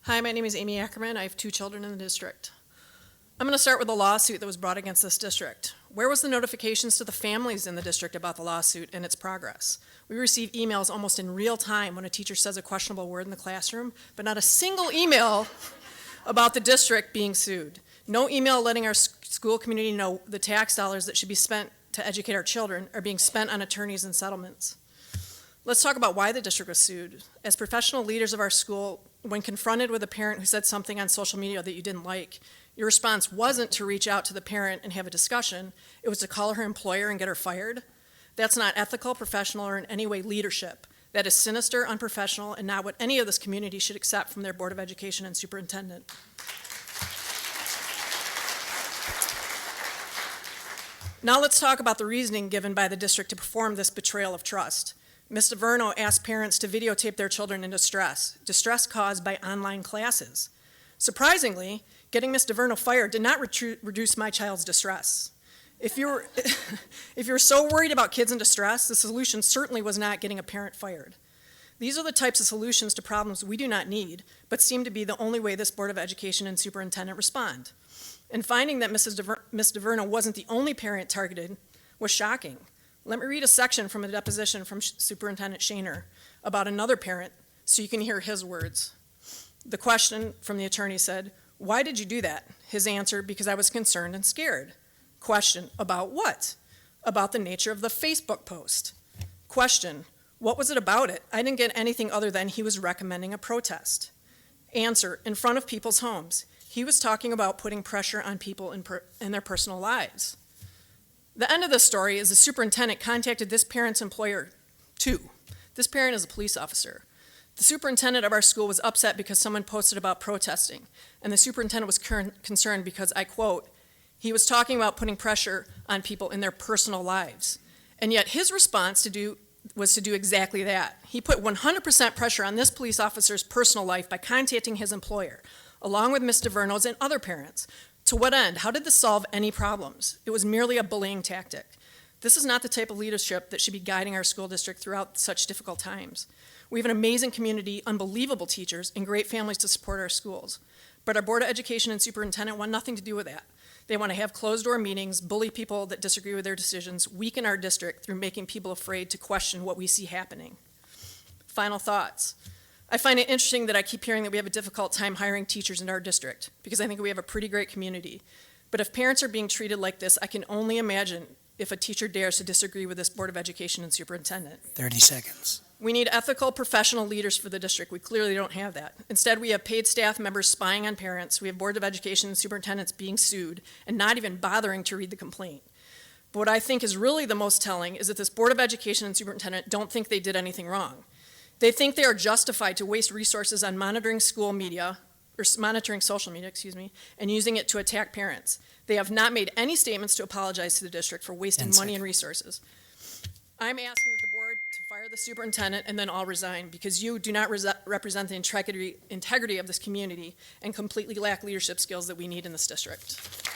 Hi, my name is Amy Ackerman. I have 2 children in the district. I'm going to start with a lawsuit that was brought against this district. Where was the notifications to the families in the district about the lawsuit and its progress? We receive emails almost in real time when a teacher says a questionable word in the classroom, but not a single email about the district being sued. No email letting our school community know the tax dollars that should be spent to educate our children are being spent on attorneys and settlements. Let's talk about why the district was sued. As professional leaders of our school, when confronted with a parent who said something on social media that you didn't like, your response wasn't to reach out to the parent and have a discussion. It was to call her employer and get her fired. That's not ethical, professional, or in any way leadership. That is sinister, unprofessional, and not what any of this community should accept from their Board of Education and superintendent. Now let's talk about the reasoning given by the district to perform this betrayal of trust. Ms. DeVerno asked parents to videotape their children in distress caused by online classes. Surprisingly, getting Ms. DeVerno fired did not reduce my child's distress. If you're so worried about kids in distress, the solution certainly was not getting a parent fired. These are the types of solutions to problems we do not need, but seem to be the only way this Board of Education and superintendent respond. And finding that Ms. DeVerno wasn't the only parent targeted was shocking. Let me read a section from a deposition from Superintendent Shaner about another parent so you can hear his words. The question from the attorney said, "Why did you do that?" His answer, "Because I was concerned and scared." Question, "About what?" "About the nature of the Facebook post." Question, "What was it about it?" "I didn't get anything other than he was recommending a protest." Answer, "In front of people's homes. He was talking about putting pressure on people in their personal lives." The end of the story is the superintendent contacted this parent's employer, too. This parent is a police officer. The superintendent of our school was upset because someone posted about protesting, and the superintendent was concerned because, I quote, "He was talking about putting pressure on people in their personal lives." And yet his response was to do exactly that. He put 100% pressure on this police officer's personal life by contacting his employer, along with Ms. DeVerno's and other parents. To what end? How did this solve any problems? It was merely a bullying tactic. This is not the type of leadership that should be guiding our school district throughout such difficult times. We have an amazing community, unbelievable teachers, and great families to support our schools. But our Board of Education and superintendent want nothing to do with that. They want to have closed-door meetings, bully people that disagree with their decisions, weaken our district through making people afraid to question what we see happening. Final thoughts. I find it interesting that I keep hearing that we have a difficult time hiring teachers in our district, because I think we have a pretty great community. But if parents are being treated like this, I can only imagine if a teacher dares to disagree with this Board of Education and superintendent. 30 seconds. We need ethical, professional leaders for the district. We clearly don't have that. Instead, we have paid staff members spying on parents. We have Board of Education and superintendents being sued and not even bothering to read the complaint. But what I think is really the most telling is that this Board of Education and superintendent don't think they did anything wrong. They think they are justified to waste resources on monitoring social media, and using it to attack parents. They have not made any statements to apologize to the district for wasting money and resources. I'm asking the board to fire the superintendent and then all resign, because you do not represent the integrity of this community and completely lack leadership skills that we need in this district.